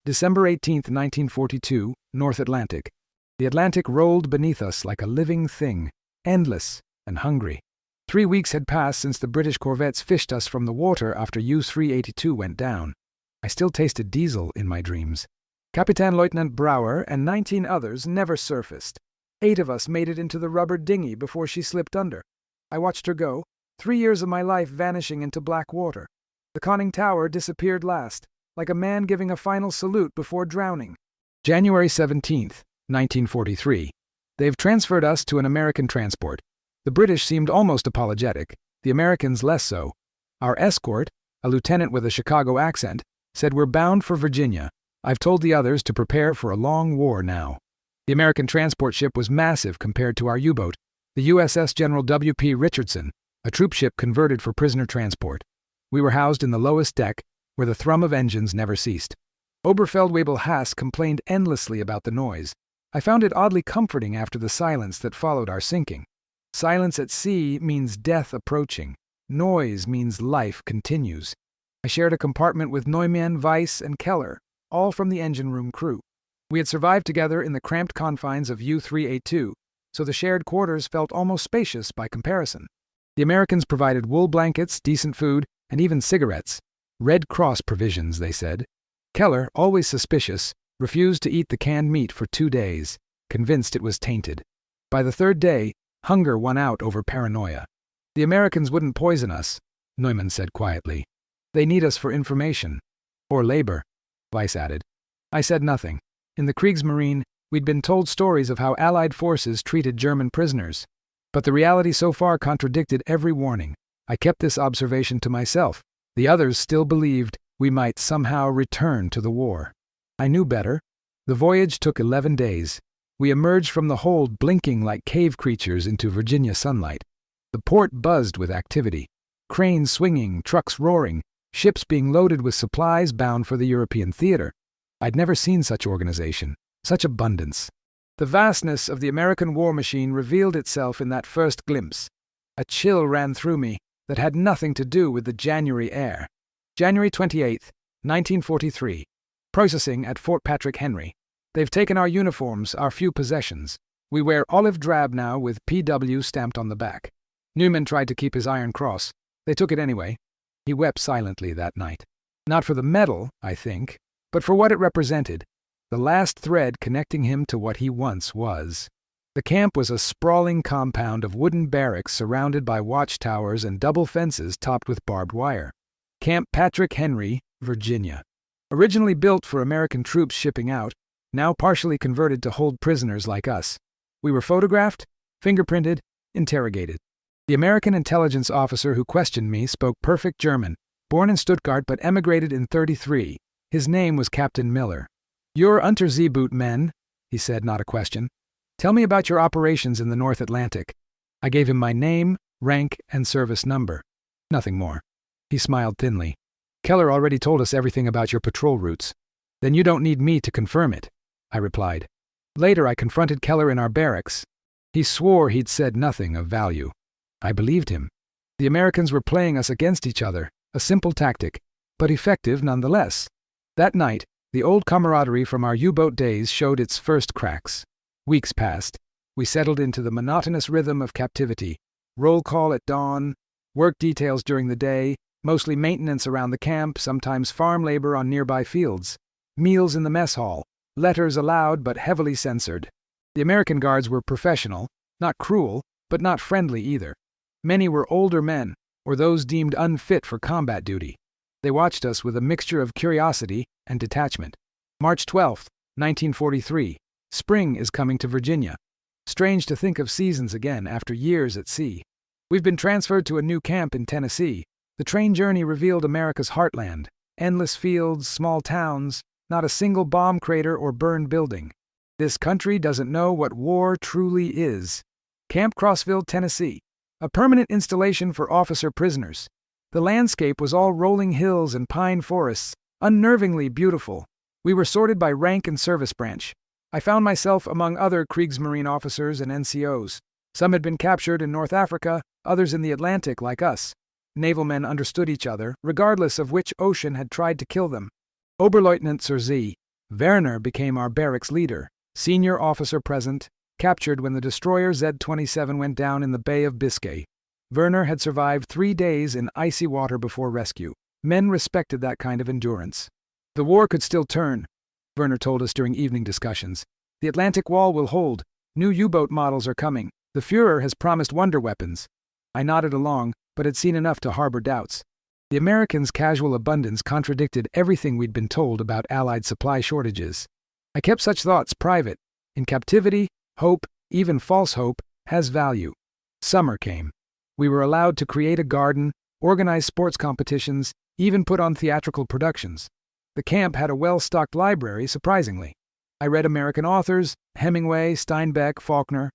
December 18, 1942, North Atlantic. The Atlantic rolled beneath us like a living thing, endless and hungry. 3 weeks had passed since the British corvettes fished us from the water after U-382 went down. I still tasted diesel in my dreams. Captain Lieutenant Brower and 19 others never surfaced. 8 of us made it into the rubber dinghy before she slipped under. I watched her go, 3 years of my life vanishing into black water. The conning tower disappeared last, like a man giving a final salute before drowning. January 17, 1943. They've transferred us to an American transport. The British seemed almost apologetic, the Americans less so. Our escort, a lieutenant with a Chicago accent, said we're bound for Virginia. I've told the others to prepare for a long war now. The American transport ship was massive compared to our U-boat, the USS General W.P. Richardson, a troop ship converted for prisoner transport. We were housed in the lowest deck, where the thrum of engines never ceased. Oberfeldwebel Haas complained endlessly about the noise. I found it oddly comforting after the silence that followed our sinking. Silence at sea means death approaching. Noise means life continues. I shared a compartment with Neumann, Weiss, and Keller, all from the engine room crew. We had survived together in the cramped confines of U-382, so the shared quarters felt almost spacious by comparison. The Americans provided wool blankets, decent food, and even cigarettes. Red Cross provisions, they said. Keller, always suspicious, refused to eat the canned meat for 2 days, convinced it was tainted. By the 3rd day, hunger won out over paranoia. The Americans wouldn't poison us, Neumann said quietly. They need us for information. Or labor, Weiss added. I said nothing. In the Kriegsmarine, we'd been told stories of how Allied forces treated German prisoners. But the reality so far contradicted every warning. I kept this observation to myself. The others still believed we might somehow return to the war. I knew better. The voyage took 11 days. We emerged from the hold blinking like cave creatures into Virginia sunlight. The port buzzed with activity. Cranes swinging, trucks roaring, ships being loaded with supplies bound for the European theater. I'd never seen such organization, such abundance. The vastness of the American war machine revealed itself in that first glimpse. A chill ran through me that had nothing to do with the January air. January 28, 1943. Processing at Fort Patrick Henry. They've taken our uniforms, our few possessions. We wear olive drab now with PW stamped on the back. Newman tried to keep his Iron Cross. They took it anyway. He wept silently that night. Not for the medal, I think, but for what it represented. The last thread connecting him to what he once was. The camp was a sprawling compound of wooden barracks surrounded by watchtowers and double fences topped with barbed wire. Camp Patrick Henry, Virginia. Originally built for American troops shipping out, now partially converted to hold prisoners like us. We were photographed, fingerprinted, interrogated. The American intelligence officer who questioned me spoke perfect German, born in Stuttgart but emigrated in 1933. His name was Captain Miller. "You're Unterseeboot men," he said, not a question. "Tell me about your operations in the North Atlantic." I gave him my name, rank, and service number. Nothing more. He smiled thinly. "Keller already told us everything about your patrol routes." "Then you don't need me to confirm it," I replied. Later I confronted Keller in our barracks. He swore he'd said nothing of value. I believed him. The Americans were playing us against each other, a simple tactic, but effective nonetheless. That night, the old camaraderie from our U-boat days showed its first cracks. Weeks passed. We settled into the monotonous rhythm of captivity. Roll call at dawn, work details during the day, mostly maintenance around the camp, sometimes farm labor on nearby fields. Meals in the mess hall, letters allowed but heavily censored. The American guards were professional, not cruel, but not friendly either. Many were older men, or those deemed unfit for combat duty. They watched us with a mixture of curiosity and detachment. March 12, 1943. Spring is coming to Virginia. Strange to think of seasons again after years at sea. We've been transferred to a new camp in Tennessee. The train journey revealed America's heartland. Endless fields, small towns, not a single bomb crater or burned building. This country doesn't know what war truly is. Camp Crossville, Tennessee. A permanent installation for officer prisoners. The landscape was all rolling hills and pine forests, unnervingly beautiful. We were sorted by rank and service branch. I found myself among other Kriegsmarine officers and NCOs. Some had been captured in North Africa, others in the Atlantic like us. Naval men understood each other, regardless of which ocean had tried to kill them. Oberleutnant Rosies, Werner became our barracks leader, senior officer present, captured when the destroyer Z-27 went down in the Bay of Biscay. Werner had survived 3 days in icy water before rescue. Men respected that kind of endurance. The war could still turn, Werner told us during evening discussions. The Atlantic Wall will hold. New U-boat models are coming. The Führer has promised wonder weapons. I nodded along, but had seen enough to harbor doubts. The Americans' casual abundance contradicted everything we'd been told about Allied supply shortages. I kept such thoughts private. In captivity, hope, even false hope, has value. Summer came. We were allowed to create a garden, organize sports competitions, even put on theatrical productions. The camp had a well-stocked library, surprisingly. I read American authors, Hemingway, Steinbeck, Faulkner.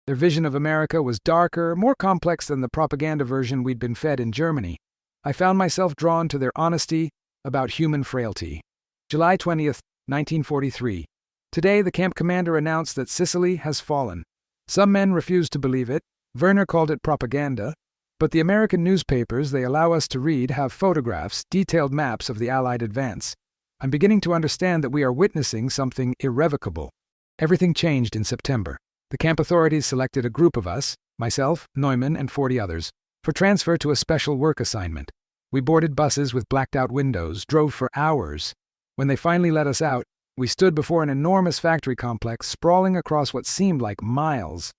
Their vision of America was darker, more complex than the propaganda version we'd been fed in Germany. I found myself drawn to their honesty about human frailty. July 20th, 1943. Today, the camp commander announced that Sicily has fallen. Some men refused to believe it. Werner called it propaganda. But the American newspapers they allow us to read have photographs, detailed maps of the Allied advance. I'm beginning to understand that we are witnessing something irrevocable. Everything changed in September. The camp authorities selected a group of us, myself, Neumann, and 40 others, for transfer to a special work assignment. We boarded buses with blacked-out windows, drove for hours. When they finally let us out, we stood before an enormous factory complex sprawling across what seemed like miles.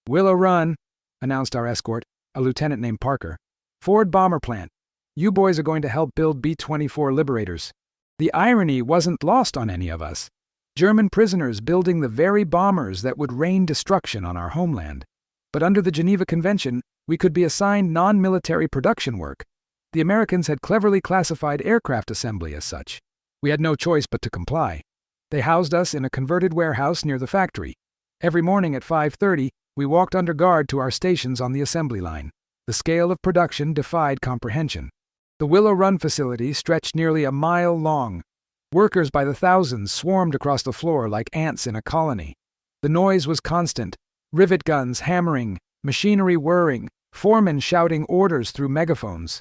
"Willow Run," announced our escort, a lieutenant named Parker. "Ford bomber plant. You boys are going to help build B-24 Liberators." The irony wasn't lost on any of us. German prisoners building the very bombers that would rain destruction on our homeland. But under the Geneva Convention, we could be assigned non-military production work. The Americans had cleverly classified aircraft assembly as such. We had no choice but to comply. They housed us in a converted warehouse near the factory. Every morning at 5:30, we walked under guard to our stations on the assembly line. The scale of production defied comprehension. The Willow Run facility stretched nearly a mile long. Workers by the thousands swarmed across the floor like ants in a colony. The noise was constant. Rivet guns hammering, machinery whirring, foremen shouting orders through megaphones.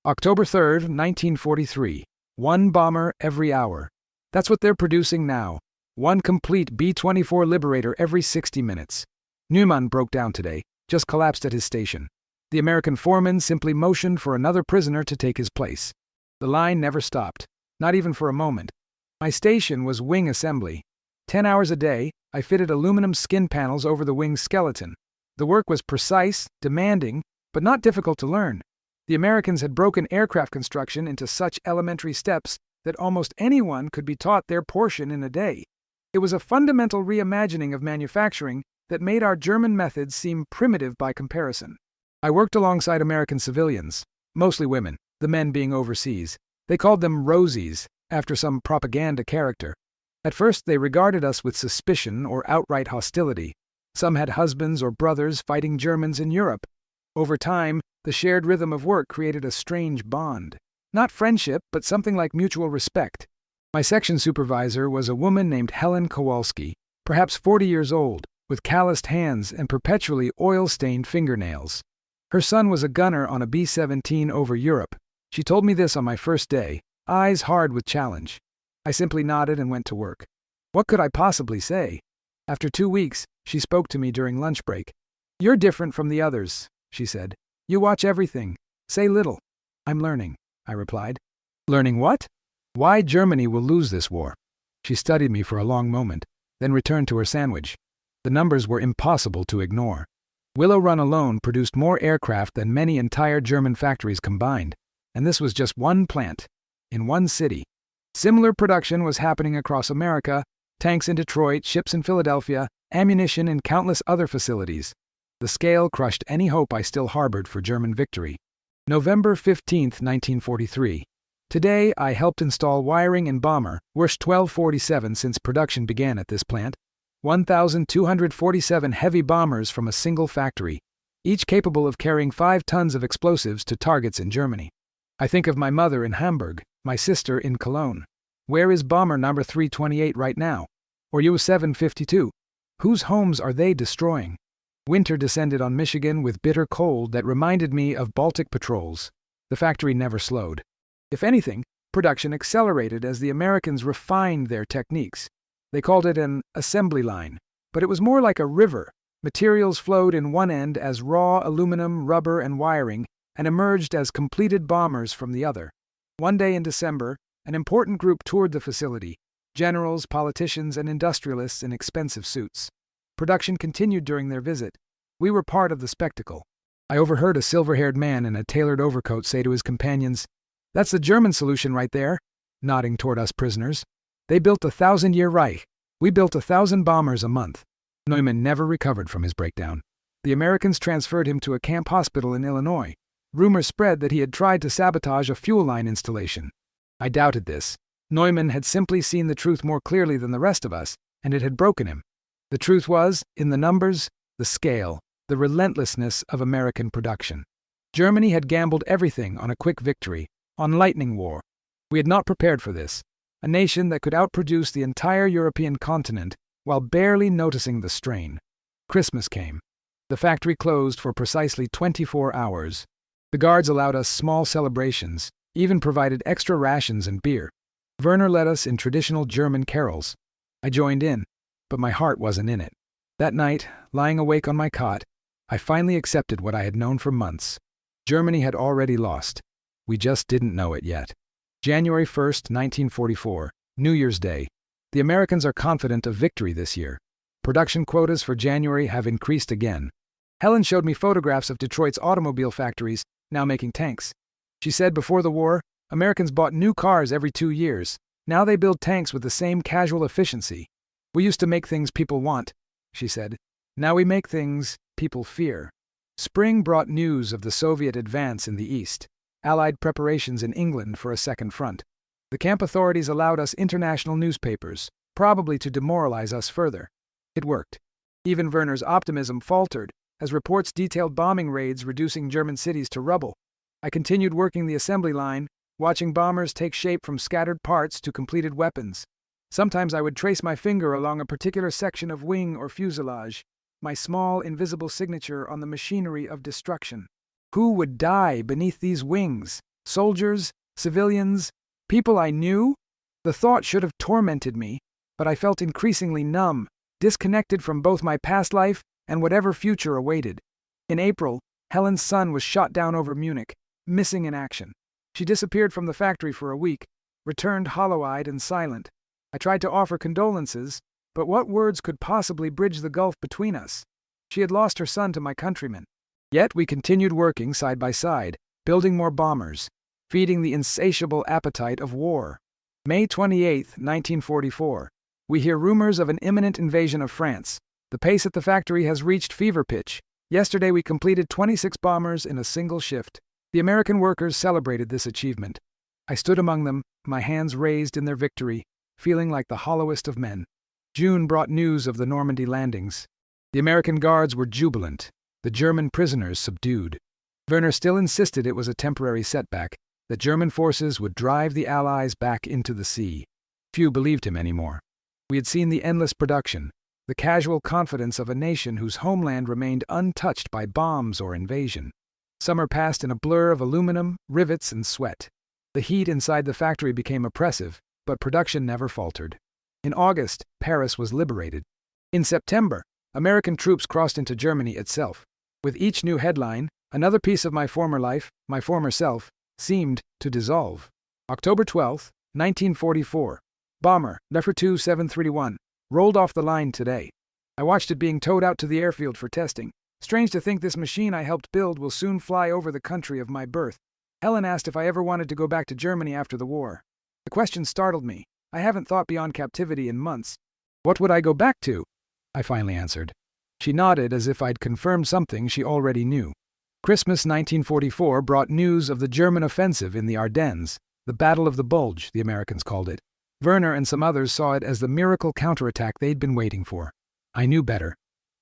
October 3rd, 1943. 1 bomber every hour. That's what they're producing now. 1 complete B-24 Liberator every 60 minutes. Neumann broke down today, just collapsed at his station. The American foreman simply motioned for another prisoner to take his place. The line never stopped, not even for a moment. My station was wing assembly. 10 hours a day, I fitted aluminum skin panels over the wing's skeleton. The work was precise, demanding, but not difficult to learn. The Americans had broken aircraft construction into such elementary steps that almost anyone could be taught their portion in a day. It was a fundamental reimagining of manufacturing that made our German methods seem primitive by comparison. I worked alongside American civilians, mostly women, the men being overseas. They called them Rosies, after some propaganda character. At first, they regarded us with suspicion or outright hostility. Some had husbands or brothers fighting Germans in Europe. Over time, the shared rhythm of work created a strange bond. Not friendship, but something like mutual respect. My section supervisor was a woman named Helen Kowalski, perhaps 40 years old, with calloused hands and perpetually oil-stained fingernails. Her son was a gunner on a B-17 over Europe. She told me this on my first day, eyes hard with challenge. I simply nodded and went to work. What could I possibly say? After 2 weeks, she spoke to me during lunch break. "You're different from the others," she said. "You watch everything. Say little." "I'm learning," I replied. "Learning what?" "Why Germany will lose this war." She studied me for a long moment, then returned to her sandwich. The numbers were impossible to ignore. Willow Run alone produced more aircraft than many entire German factories combined, and this was just one plant, in one city. Similar production was happening across America, tanks in Detroit, ships in Philadelphia, ammunition in countless other facilities. The scale crushed any hope I still harbored for German victory. November 15th, 1943. Today, I helped install wiring in bomber, worst 1247 since production began at this plant. 1,247 heavy bombers from a single factory, each capable of carrying 5 tons of explosives to targets in Germany. I think of my mother in Hamburg, my sister in Cologne. Where is bomber number 328 right now? Or U-752? Whose homes are they destroying? Winter descended on Michigan with bitter cold that reminded me of Baltic patrols. The factory never slowed. If anything, Production accelerated as the Americans refined their techniques. They called it an assembly line, but it was more like a river. Materials flowed in one end as raw aluminum, rubber, and wiring, and emerged as completed bombers from the other. One day in December, an important group toured the facility: generals, politicians, and industrialists in expensive suits. Production continued during their visit. We were part of the spectacle. I overheard a silver-haired man in a tailored overcoat say to his companions, "That's the German solution right there," nodding toward us prisoners. "They built 1,000-year Reich. We built 1,000 bombers a month." Neumann never recovered from his breakdown. The Americans transferred him to a camp hospital in Illinois. Rumors spread that he had tried to sabotage a fuel line installation. I doubted this. Neumann had simply seen the truth more clearly than the rest of us, and it had broken him. The truth was, in the numbers, the scale, the relentlessness of American production. Germany had gambled everything on a quick victory, on lightning war. We had not prepared for this. A nation that could outproduce the entire European continent while barely noticing the strain. Christmas came. The factory closed for precisely 24 hours. The guards allowed us small celebrations, even provided extra rations and beer. Werner led us in traditional German carols. I joined in, but my heart wasn't in it. That night, lying awake on my cot, I finally accepted what I had known for months. Germany had already lost. We just didn't know it yet. January 1st, 1944, New Year's Day. The Americans are confident of victory this year. Production quotas for January have increased again. Helen showed me photographs of Detroit's automobile factories, now making tanks. She said before the war, Americans bought new cars every 2 years. Now they build tanks with the same casual efficiency. "We used to make things people want," she said. "Now we make things people fear." Spring brought news of the Soviet advance in the East, Allied preparations in England for a second front. The camp authorities allowed us international newspapers, probably to demoralize us further. It worked. Even Werner's optimism faltered, as reports detailed bombing raids reducing German cities to rubble. I continued working the assembly line, watching bombers take shape from scattered parts to completed weapons. Sometimes I would trace my finger along a particular section of wing or fuselage, my small, invisible signature on the machinery of destruction. Who would die beneath these wings? Soldiers? Civilians? People I knew? The thought should have tormented me, but I felt increasingly numb, disconnected from both my past life and whatever future awaited. In April, Helen's son was shot down over Munich, missing in action. She disappeared from the factory for a week, returned hollow-eyed and silent. I tried to offer condolences, but what words could possibly bridge the gulf between us? She had lost her son to my countrymen. Yet we continued working side by side, building more bombers, feeding the insatiable appetite of war. May 28, 1944. We hear rumors of an imminent invasion of France. The pace at the factory has reached fever pitch. Yesterday we completed 26 bombers in a single shift. The American workers celebrated this achievement. I stood among them, my hands raised in their victory, feeling like the hollowest of men. June brought news of the Normandy landings. The American guards were jubilant, the German prisoners subdued. Werner still insisted it was a temporary setback, that German forces would drive the Allies back into the sea. Few believed him anymore. We had seen the endless production, the casual confidence of a nation whose homeland remained untouched by bombs or invasion. Summer passed in a blur of aluminum, rivets, and sweat. The heat inside the factory became oppressive, but production never faltered. In August, Paris was liberated. In September, American troops crossed into Germany itself. With each new headline, another piece of my former life, my former self, seemed to dissolve. October 12, 1944. Bomber, Leopard 731, rolled off the line today. I watched it being towed out to the airfield for testing. Strange to think this machine I helped build will soon fly over the country of my birth. Helen asked if I ever wanted to go back to Germany after the war. The question startled me. I haven't thought beyond captivity in months. What would I go back to? I finally answered. She nodded as if I'd confirmed something she already knew. Christmas 1944 brought news of the German offensive in the Ardennes, the Battle of the Bulge, the Americans called it. Werner and some others saw it as the miracle counterattack they'd been waiting for. I knew better.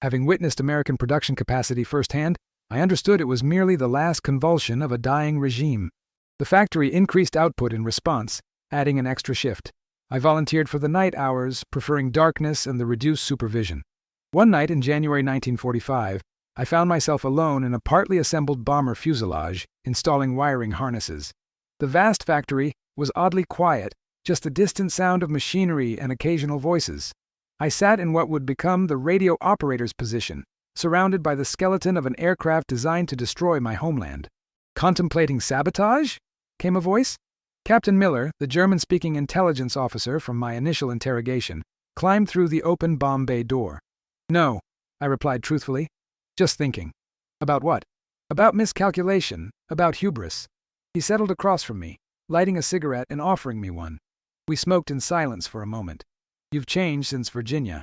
Having witnessed American production capacity firsthand, I understood it was merely the last convulsion of a dying regime. The factory increased output in response, adding an extra shift. I volunteered for the night hours, preferring darkness and the reduced supervision. One night in January 1945, I found myself alone in a partly assembled bomber fuselage, installing wiring harnesses. The vast factory, was oddly quiet, just the distant sound of machinery and occasional voices. I sat in what would become the radio operator's position, surrounded by the skeleton of an aircraft designed to destroy my homeland. "Contemplating sabotage?" came a voice. Captain Miller, the German-speaking intelligence officer from my initial interrogation, climbed through the open bomb bay door. "No," I replied truthfully. "Just thinking." "About what?" "About miscalculation, about hubris." He settled across from me, lighting a cigarette and offering me one. We smoked in silence for a moment. "You've changed since Virginia,"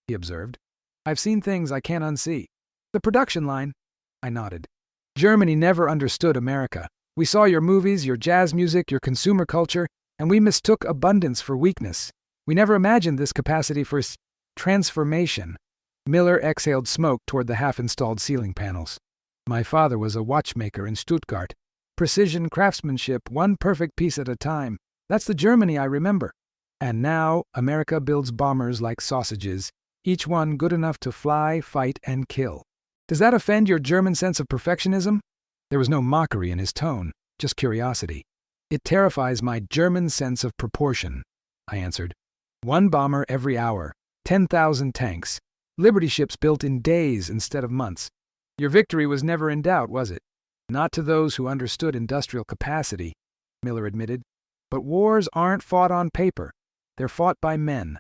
he observed. "I've seen things I can't unsee." "The production line." I nodded. "Germany never understood America. We saw your movies, your jazz music, your consumer culture, and we mistook abundance for weakness. We never imagined this capacity for transformation." Miller exhaled smoke toward the half-installed ceiling panels. "My father was a watchmaker in Stuttgart. Precision craftsmanship, one perfect piece at a time. That's the Germany I remember. And now America builds bombers like sausages, each one good enough to fly, fight, and kill. Does that offend your German sense of perfectionism?" There was no mockery in his tone, just curiosity. "It terrifies my German sense of proportion," I answered. "One bomber every hour, 10,000 tanks, Liberty ships built in days instead of months. Your victory was never in doubt, was it?" "Not to those who understood industrial capacity," Miller admitted. "But wars aren't fought on paper. They're fought by men.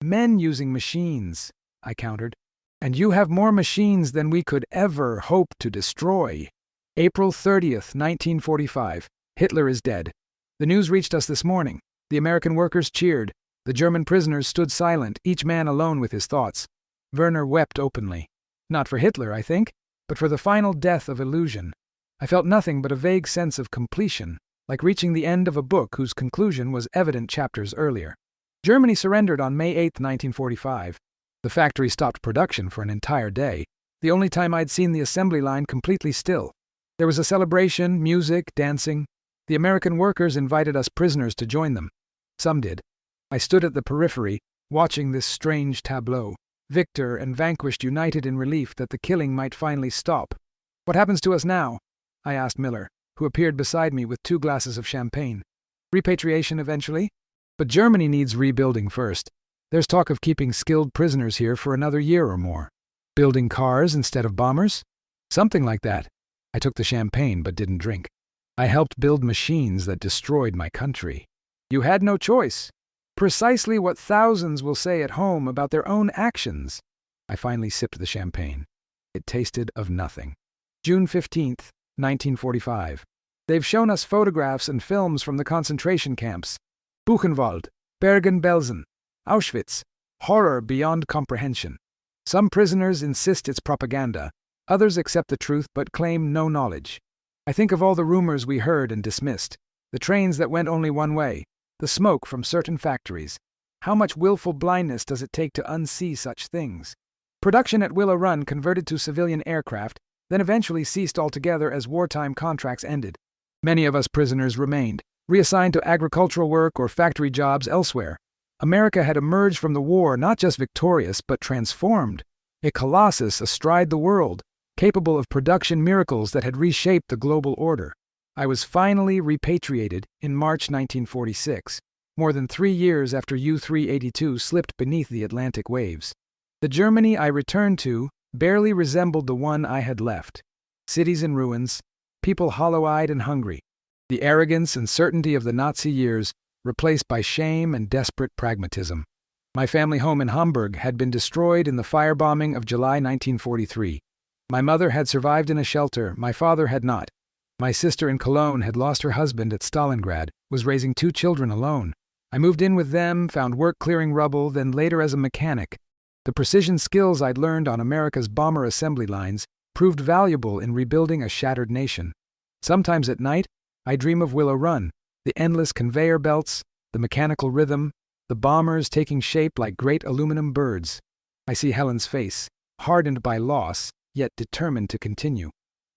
Men using machines," I countered. "And you have more machines than we could ever hope to destroy." April 30th, 1945. Hitler is dead. The news reached us this morning. The American workers cheered. The German prisoners stood silent, each man alone with his thoughts. Werner wept openly. Not for Hitler, I think, but for the final death of illusion. I felt nothing but a vague sense of completion, like reaching the end of a book whose conclusion was evident chapters earlier. Germany surrendered on May 8, 1945. The factory stopped production for an entire day, the only time I'd seen the assembly line completely still. There was a celebration, music, dancing. The American workers invited us prisoners to join them. Some did. I stood at the periphery, watching this strange tableau. Victor and vanquished united in relief that the killing might finally stop. "What happens to us now?" I asked Miller, who appeared beside me with 2 glasses of champagne. "Repatriation eventually? But Germany needs rebuilding first. There's talk of keeping skilled prisoners here for another year or more. Building cars instead of bombers? Something like that." I took the champagne but didn't drink. "I helped build machines that destroyed my country." "You had no choice. Precisely what thousands will say at home about their own actions." I finally sipped the champagne. It tasted of nothing. June 15th, 1945. They've shown us photographs and films from the concentration camps. Buchenwald, Bergen-Belsen, Auschwitz. Horror beyond comprehension. Some prisoners insist it's propaganda. Others accept the truth but claim no knowledge. I think of all the rumors we heard and dismissed. The trains that went only one way. The smoke from certain factories. How much willful blindness does it take to unsee such things? Production at Willow Run converted to civilian aircraft, then eventually ceased altogether as wartime contracts ended. Many of us prisoners remained, reassigned to agricultural work or factory jobs elsewhere. America had emerged from the war not just victorious, but transformed. A colossus astride the world, capable of production miracles that had reshaped the global order. I was finally repatriated in March 1946, more than 3 years after U-382 slipped beneath the Atlantic waves. The Germany I returned to barely resembled the one I had left. Cities in ruins, people hollow-eyed and hungry. The arrogance and certainty of the Nazi years replaced by shame and desperate pragmatism. My family home in Hamburg had been destroyed in the firebombing of July 1943. My mother had survived in a shelter, my father had not. My sister in Cologne had lost her husband at Stalingrad, was raising 2 children alone. I moved in with them, found work clearing rubble, then later as a mechanic. The precision skills I'd learned on America's bomber assembly lines proved valuable in rebuilding a shattered nation. Sometimes at night, I dream of Willow Run, the endless conveyor belts, the mechanical rhythm, the bombers taking shape like great aluminum birds. I see Helen's face, hardened by loss, yet determined to continue.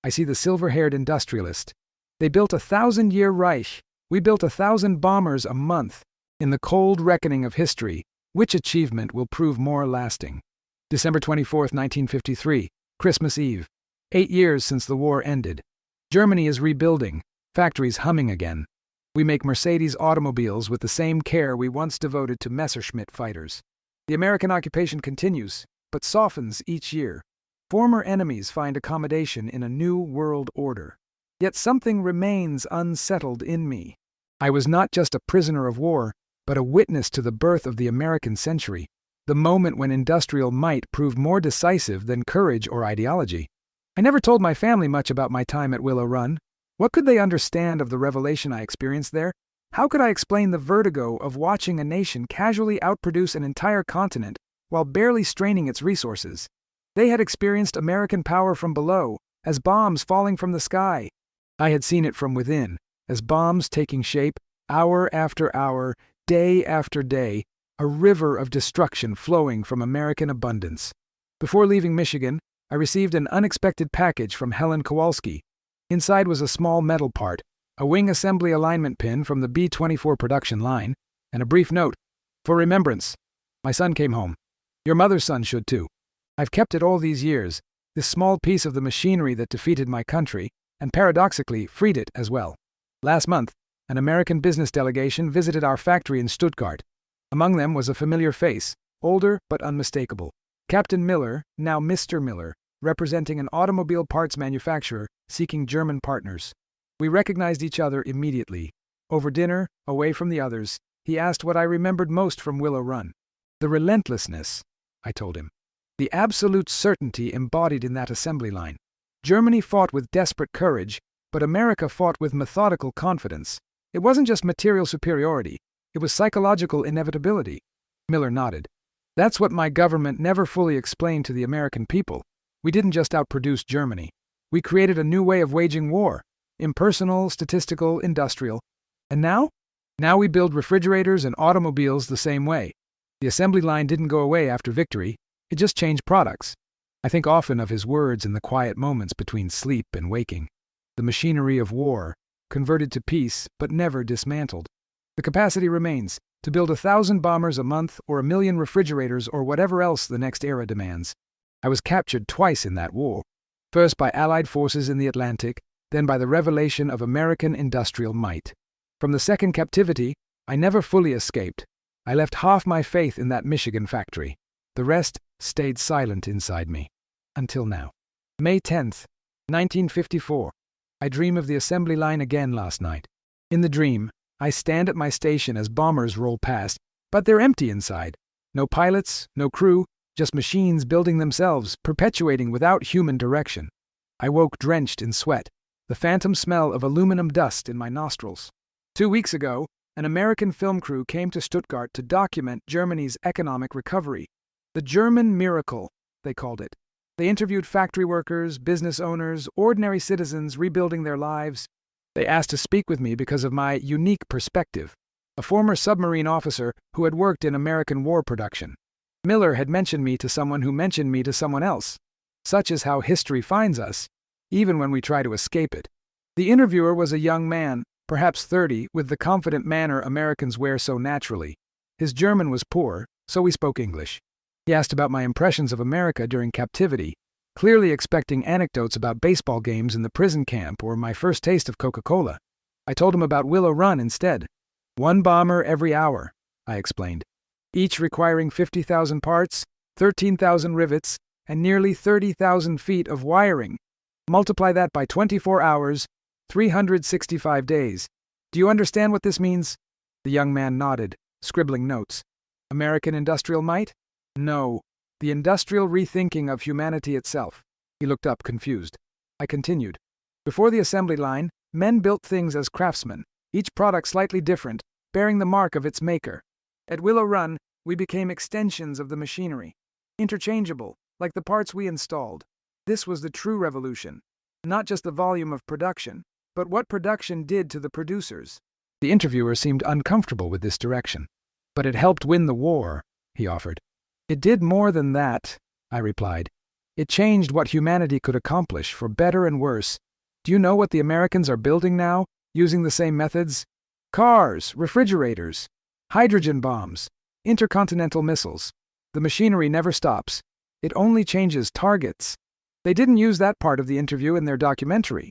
I see the silver-haired industrialist. They built 1,000-year Reich. We built 1,000 bombers a month. In the cold reckoning of history, which achievement will prove more lasting? December 24th, 1953, Christmas Eve. 8 years since the war ended. Germany is rebuilding, factories humming again. We make Mercedes automobiles with the same care we once devoted to Messerschmitt fighters. The American occupation continues, but softens each year. Former enemies find accommodation in a new world order. Yet something remains unsettled in me. I was not just a prisoner of war, but a witness to the birth of the American century, the moment when industrial might proved more decisive than courage or ideology. I never told my family much about my time at Willow Run. What could they understand of the revelation I experienced there? How could I explain the vertigo of watching a nation casually outproduce an entire continent while barely straining its resources? They had experienced American power from below, as bombs falling from the sky. I had seen it from within, as bombs taking shape, hour after hour, day after day, a river of destruction flowing from American abundance. Before leaving Michigan, I received an unexpected package from Helen Kowalski. Inside was a small metal part, a wing assembly alignment pin from the B-24 production line, and a brief note. For remembrance. My son came home. Your mother's son should too. I've kept it all these years, this small piece of the machinery that defeated my country, and paradoxically freed it as well. Last month, an American business delegation visited our factory in Stuttgart. Among them was a familiar face, older but unmistakable. Captain Miller, now Mr. Miller, representing an automobile parts manufacturer seeking German partners. We recognized each other immediately. Over dinner, away from the others, he asked what I remembered most from Willow Run. The relentlessness, I told him. The absolute certainty embodied in that assembly line. Germany fought with desperate courage, but America fought with methodical confidence. It wasn't just material superiority, it was psychological inevitability. Miller nodded. That's what my government never fully explained to the American people. We didn't just outproduce Germany. We created a new way of waging war. Impersonal, statistical, industrial. And now? Now we build refrigerators and automobiles the same way. The assembly line didn't go away after victory. It just changed products. I think often of his words in the quiet moments between sleep and waking. The machinery of war, converted to peace but never dismantled. The capacity remains, to build 1,000 bombers a month or 1,000,000 refrigerators or whatever else the next era demands. I was captured twice in that war. First by Allied forces in the Atlantic, then by the revelation of American industrial might. From the second captivity, I never fully escaped. I left half my faith in that Michigan factory. The rest stayed silent inside me. Until now. May 10th, 1954. I dream of the assembly line again last night. In the dream, I stand at my station as bombers roll past, but they're empty inside. No pilots, no crew, just machines building themselves, perpetuating without human direction. I woke drenched in sweat, the phantom smell of aluminum dust in my nostrils. 2 weeks ago, an American film crew came to Stuttgart to document Germany's economic recovery. The German miracle, they called it. They interviewed factory workers, business owners, ordinary citizens rebuilding their lives. They asked to speak with me because of my unique perspective, a former submarine officer who had worked in American war production. Miller had mentioned me to someone who mentioned me to someone else. Such is how history finds us, even when we try to escape it. The interviewer was a young man, perhaps 30, with the confident manner Americans wear so naturally. His German was poor, so we spoke English. He asked about my impressions of America during captivity, clearly expecting anecdotes about baseball games in the prison camp or my first taste of Coca-Cola. I told him about Willow Run instead. 1 bomber every hour, I explained, each requiring 50,000 parts, 13,000 rivets, and nearly 30,000 feet of wiring. Multiply that by 24 hours, 365 days. Do you understand what this means? The young man nodded, scribbling notes. American industrial might? No, the industrial rethinking of humanity itself. He looked up, confused. I continued. Before the assembly line, men built things as craftsmen, each product slightly different, bearing the mark of its maker. At Willow Run, we became extensions of the machinery, interchangeable, like the parts we installed. This was the true revolution, not just the volume of production, but what production did to the producers. The interviewer seemed uncomfortable with this direction. But it helped win the war, he offered. It did more than that, I replied. It changed what humanity could accomplish, for better and worse. Do you know what the Americans are building now, using the same methods? Cars, refrigerators, hydrogen bombs, intercontinental missiles. The machinery never stops. It only changes targets. They didn't use that part of the interview in their documentary.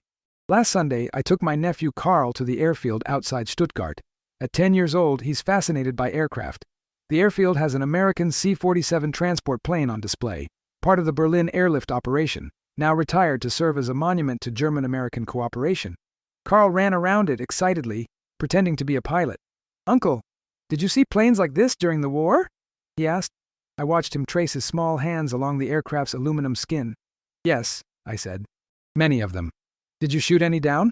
Last Sunday, I took my nephew Carl to the airfield outside Stuttgart. At 10 years old, he's fascinated by aircraft. The airfield has an American C-47 transport plane on display, part of the Berlin airlift operation, now retired to serve as a monument to German-American cooperation. Carl ran around it excitedly, pretending to be a pilot. "Uncle, did you see planes like this during the war?" he asked. I watched him trace his small hands along the aircraft's aluminum skin. "Yes," I said. "Many of them." "Did you shoot any down?"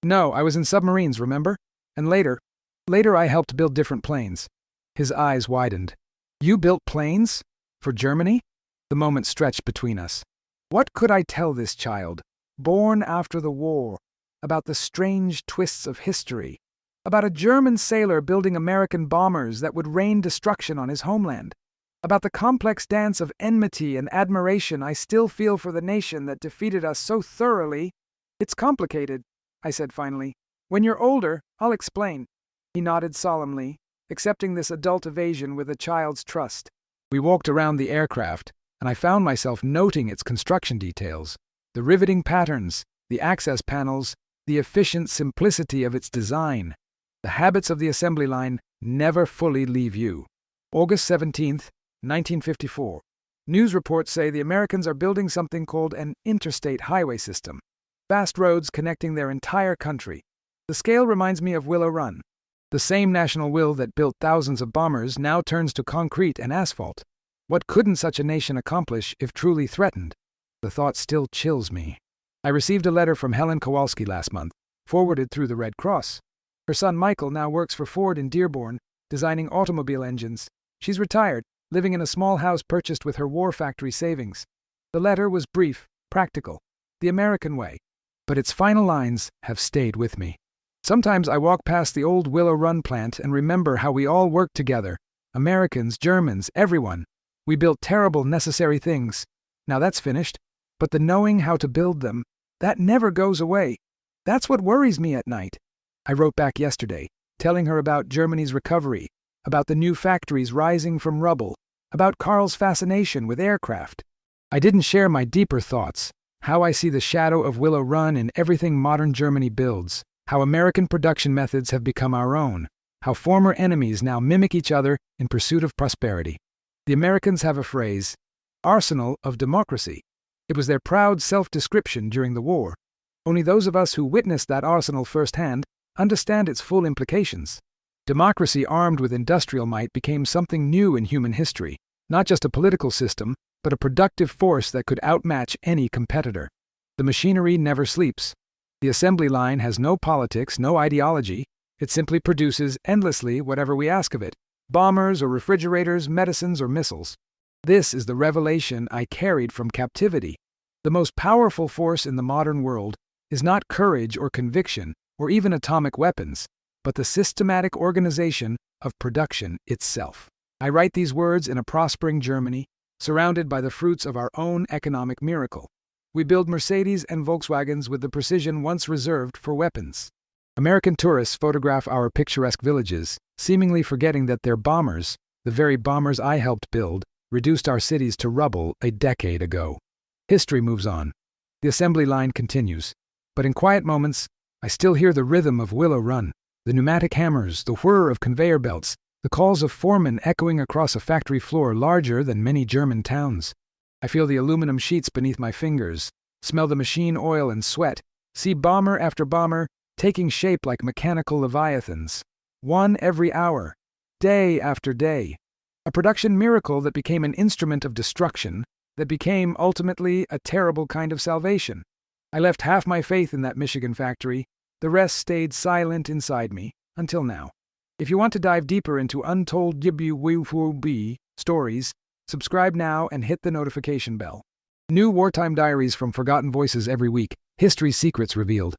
"No, I was in submarines, remember? And later I helped build different planes." His eyes widened. "You built planes? For Germany?" The moment stretched between us. What could I tell this child, born after the war, about the strange twists of history, about a German sailor building American bombers that would rain destruction on his homeland, about the complex dance of enmity and admiration I still feel for the nation that defeated us so thoroughly? "It's complicated," I said finally. "When you're older, I'll explain." He nodded solemnly, accepting this adult evasion with a child's trust. We walked around the aircraft, and I found myself noting its construction details, the riveting patterns, the access panels, the efficient simplicity of its design. The habits of the assembly line never fully leave you. August 17th, 1954. News reports say the Americans are building something called an interstate highway system. Vast roads connecting their entire country. The scale reminds me of Willow Run. The same national will that built thousands of bombers now turns to concrete and asphalt. What couldn't such a nation accomplish if truly threatened? The thought still chills me. I received a letter from Helen Kowalski last month, forwarded through the Red Cross. Her son Michael now works for Ford in Dearborn, designing automobile engines. She's retired, living in a small house purchased with her war factory savings. The letter was brief, practical, the American way, but its final lines have stayed with me. Sometimes I walk past the old Willow Run plant and remember how we all worked together. Americans, Germans, everyone. We built terrible, necessary things. Now that's finished. But the knowing how to build them, that never goes away. That's what worries me at night. I wrote back yesterday, telling her about Germany's recovery, about the new factories rising from rubble, about Carl's fascination with aircraft. I didn't share my deeper thoughts, how I see the shadow of Willow Run in everything modern Germany builds, how American production methods have become our own, how former enemies now mimic each other in pursuit of prosperity. The Americans have a phrase, arsenal of democracy. It was their proud self-description during the war. Only those of us who witnessed that arsenal firsthand understand its full implications. Democracy armed with industrial might became something new in human history, not just a political system, but a productive force that could outmatch any competitor. The machinery never sleeps. The assembly line has no politics, no ideology. It simply produces endlessly whatever we ask of it, bombers or refrigerators, medicines or missiles. This is the revelation I carried from captivity. The most powerful force in the modern world is not courage or conviction or even atomic weapons, but the systematic organization of production itself. I write these words in a prospering Germany, surrounded by the fruits of our own economic miracle. We build Mercedes and Volkswagens with the precision once reserved for weapons. American tourists photograph our picturesque villages, seemingly forgetting that their bombers, the very bombers I helped build, reduced our cities to rubble a decade ago. History moves on. The assembly line continues. But in quiet moments, I still hear the rhythm of Willow Run, the pneumatic hammers, the whir of conveyor belts, the calls of foremen echoing across a factory floor larger than many German towns. I feel the aluminum sheets beneath my fingers, smell the machine oil and sweat, see bomber after bomber taking shape like mechanical leviathans, one every hour, day after day. A production miracle that became an instrument of destruction, that became ultimately a terrible kind of salvation. I left half my faith in that Michigan factory. The rest stayed silent inside me, until now. If you want to dive deeper into untold WWB stories, subscribe now and hit the notification bell. New wartime diaries from Forgotten Voices every week, history's secrets revealed.